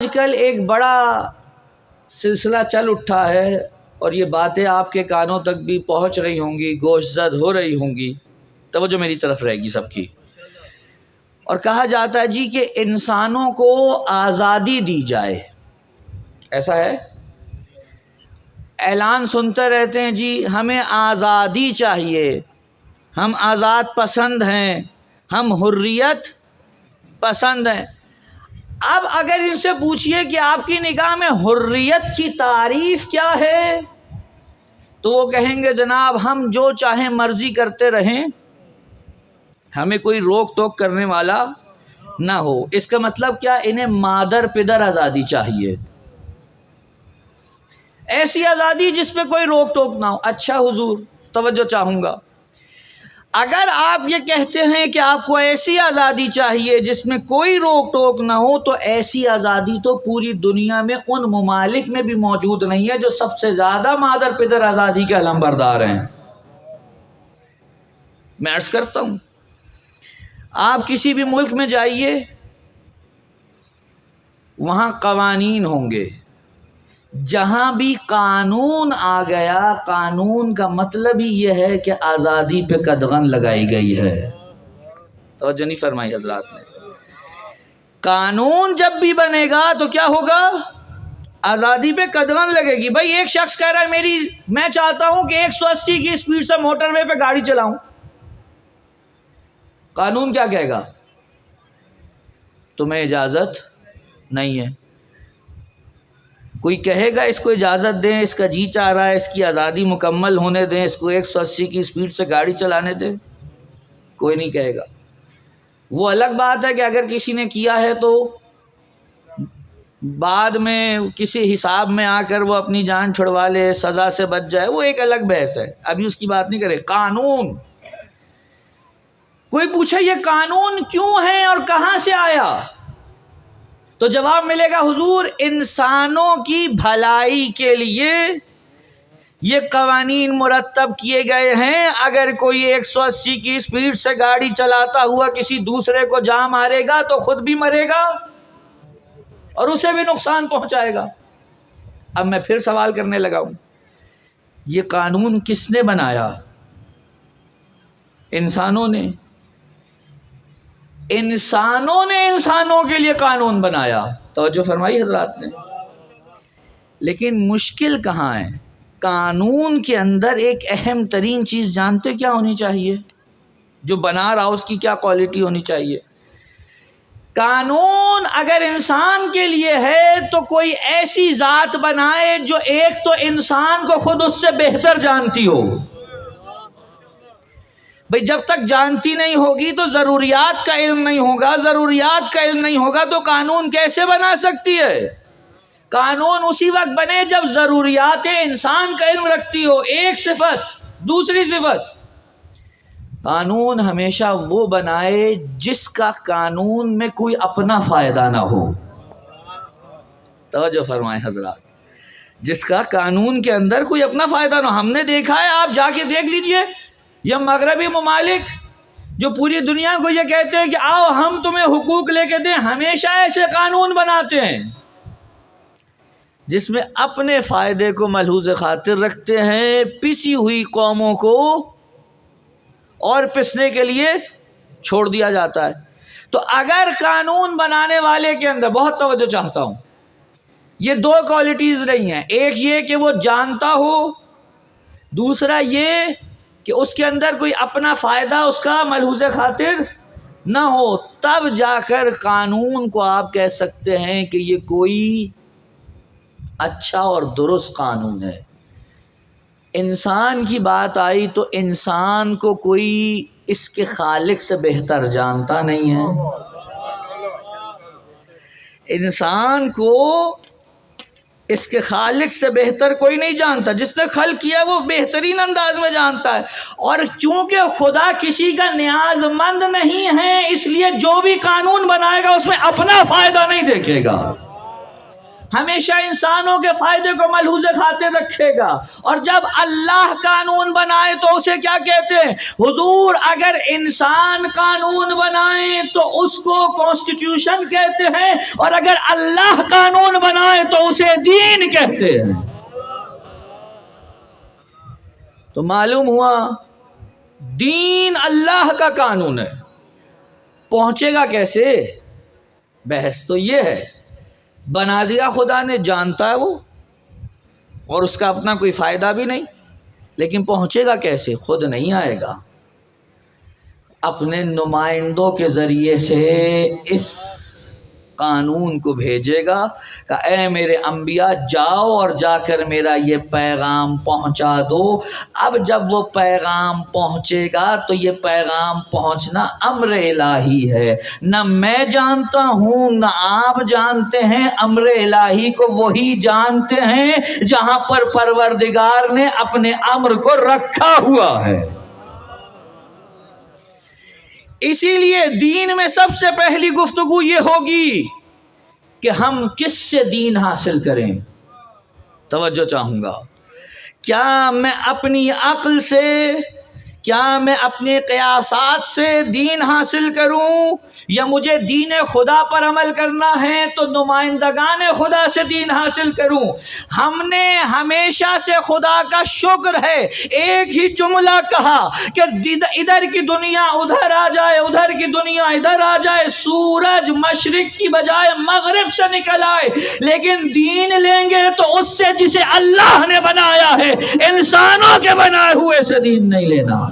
آج کل ایک بڑا سلسلہ چل اٹھا ہے اور یہ باتیں آپ کے کانوں تک بھی پہنچ رہی ہوں گی، گوش زد ہو رہی ہوں گی، توجہ میری طرف رہے گی سب کی۔ اور کہا جاتا ہے جی کہ انسانوں کو آزادی دی جائے، ایسا ہے؟ اعلان سنتے رہتے ہیں جی ہمیں آزادی چاہیے، ہم آزاد پسند ہیں، ہم حریت پسند ہیں۔ اب اگر ان سے پوچھئے کہ آپ کی نگاہ میں حریت کی تعریف کیا ہے، تو وہ کہیں گے جناب ہم جو چاہیں مرضی کرتے رہیں، ہمیں کوئی روک ٹوک کرنے والا نہ ہو۔ اس کا مطلب کیا؟ انہیں مادر پدر آزادی چاہیے، ایسی آزادی جس پہ کوئی روک ٹوک نہ ہو۔ اچھا حضور، توجہ چاہوں گا، اگر آپ یہ کہتے ہیں کہ آپ کو ایسی آزادی چاہیے جس میں کوئی روک ٹوک نہ ہو، تو ایسی آزادی تو پوری دنیا میں ان ممالک میں بھی موجود نہیں ہے جو سب سے زیادہ مادر پدر آزادی کے علمبردار ہیں۔ میں عرض کرتا ہوں، آپ کسی بھی ملک میں جائیے، وہاں قوانین ہوں گے۔ جہاں بھی قانون آ گیا، قانون کا مطلب ہی یہ ہے کہ آزادی پہ قدغن لگائی گئی ہے۔ توجہ نہیں فرمائی حضرات نے؟ قانون جب بھی بنے گا تو کیا ہوگا؟ آزادی پہ قدغن لگے گی۔ بھائی ایک شخص کہہ رہا ہے میں چاہتا ہوں کہ 180 کی سپیڈ سے موٹر وے پہ گاڑی چلاؤں، قانون کیا کہے گا؟ تمہیں اجازت نہیں ہے۔ کوئی کہے گا اس کو اجازت دیں، اس کا جی چاہ رہا ہے، اس کی آزادی مکمل ہونے دیں، اس کو 180 کی سپیڈ سے گاڑی چلانے دیں؟ کوئی نہیں کہے گا۔ وہ الگ بات ہے کہ اگر کسی نے کیا ہے تو بعد میں کسی حساب میں آ کر وہ اپنی جان چھڑوا لے، سزا سے بچ جائے، وہ ایک الگ بحث ہے، ابھی اس کی بات نہیں کرے۔ قانون، کوئی پوچھے یہ قانون کیوں ہے اور کہاں سے آیا، تو جواب ملے گا حضور انسانوں کی بھلائی کے لیے یہ قوانین مرتب کیے گئے ہیں۔ اگر کوئی 180 کی سپیڈ سے گاڑی چلاتا ہوا کسی دوسرے کو جا مارے گا تو خود بھی مرے گا اور اسے بھی نقصان پہنچائے گا۔ اب میں پھر سوال کرنے لگا ہوں، یہ قانون کس نے بنایا؟ انسانوں نے۔ انسانوں نے انسانوں کے لیے قانون بنایا، توجہ فرمائی حضرات نے؟ لیکن مشکل کہاں ہے؟ قانون کے اندر ایک اہم ترین چیز جانتے کیا ہونی چاہیے؟ جو بنا رہا اس کی کیا کوالٹی ہونی چاہیے؟ قانون اگر انسان کے لیے ہے تو کوئی ایسی ذات بنائے جو ایک تو انسان کو خود اس سے بہتر جانتی ہو۔ بھئی جب تک جانتی نہیں ہوگی تو ضروریات کا علم نہیں ہوگا، ضروریات کا علم نہیں ہوگا تو قانون کیسے بنا سکتی ہے؟ قانون اسی وقت بنے جب ضروریات انسان کا علم رکھتی ہو، ایک صفت۔ دوسری صفت، قانون ہمیشہ وہ بنائے جس کا قانون میں کوئی اپنا فائدہ نہ ہو۔ توجہ فرمائیں حضرات، جس کا قانون کے اندر کوئی اپنا فائدہ نہ ہو۔ ہم نے دیکھا ہے، آپ جا کے دیکھ لیجئے، یہ مغربی ممالک جو پوری دنیا کو یہ کہتے ہیں کہ آؤ ہم تمہیں حقوق لے کے دیں، ہمیشہ ایسے قانون بناتے ہیں جس میں اپنے فائدے کو ملحوظ خاطر رکھتے ہیں، پسی ہوئی قوموں کو اور پسنے کے لیے چھوڑ دیا جاتا ہے۔ تو اگر قانون بنانے والے کے اندر، بہت توجہ چاہتا ہوں، یہ دو کوالٹیز نہیں ہیں، ایک یہ کہ وہ جانتا ہو، دوسرا یہ کہ اس کے اندر کوئی اپنا فائدہ اس کا ملحوظ خاطر نہ ہو، تب جا کر قانون کو آپ کہہ سکتے ہیں کہ یہ کوئی اچھا اور درست قانون ہے۔ انسان کی بات آئی تو انسان کو کوئی اس کے خالق سے بہتر جانتا نہیں ہے۔ انسان کو اس کے خالق سے بہتر کوئی نہیں جانتا، جس نے خلق کیا وہ بہترین انداز میں جانتا ہے۔ اور چونکہ خدا کسی کا نیاز مند نہیں ہے، اس لیے جو بھی قانون بنائے گا اس میں اپنا فائدہ نہیں دیکھے گا، ہمیشہ انسانوں کے فائدے کو ملحوظ خاطر رکھے گا. اور جب اللہ قانون بنائے تو اسے کیا کہتے ہیں؟ حضور اگر انسان قانون بنائے تو اس کو کانسٹیٹیوشن کہتے ہیں، اور اگر اللہ قانون بنائے تو اسے دین کہتے ہیں. تو معلوم ہوا دین اللہ کا قانون ہے. پہنچے گا کیسے؟ بحث تو یہ ہے. بنا دیا خدا نے، جانتا ہے وہ، اور اس کا اپنا کوئی فائدہ بھی نہیں، لیکن پہنچے گا کیسے؟ خود نہیں آئے گا، اپنے نمائندوں کے ذریعے سے اس قانون کو بھیجے گا کہ اے میرے انبیاء جاؤ اور جا کر میرا یہ پیغام پہنچا دو. اب جب وہ پیغام پہنچے گا تو یہ پیغام پہنچنا امر الہی ہے، نہ میں جانتا ہوں نہ آپ جانتے ہیں. امر الہی کو وہی جانتے ہیں جہاں پر پروردگار نے اپنے امر کو رکھا ہوا ہے. اسی لیے دین میں سب سے پہلی گفتگو یہ ہوگی کہ ہم کس سے دین حاصل کریں. توجہ چاہوں گا. کیا میں اپنی عقل سے، کیا میں اپنے قیاسات سے دین حاصل کروں، یا مجھے دین خدا پر عمل کرنا ہے تو نمائندگان خدا سے دین حاصل کروں؟ ہم نے ہمیشہ سے خدا کا شکر ہے ایک ہی جملہ کہا کہ ادھر کی دنیا ادھر آ جائے، ادھر کی دنیا ادھر آ جائے، سورج مشرق کی بجائے مغرب سے نکل آئے، لیکن دین لیں گے تو اس سے جسے اللہ نے بنایا ہے، انسانوں کے بنائے ہوئے سے دین نہیں لینا.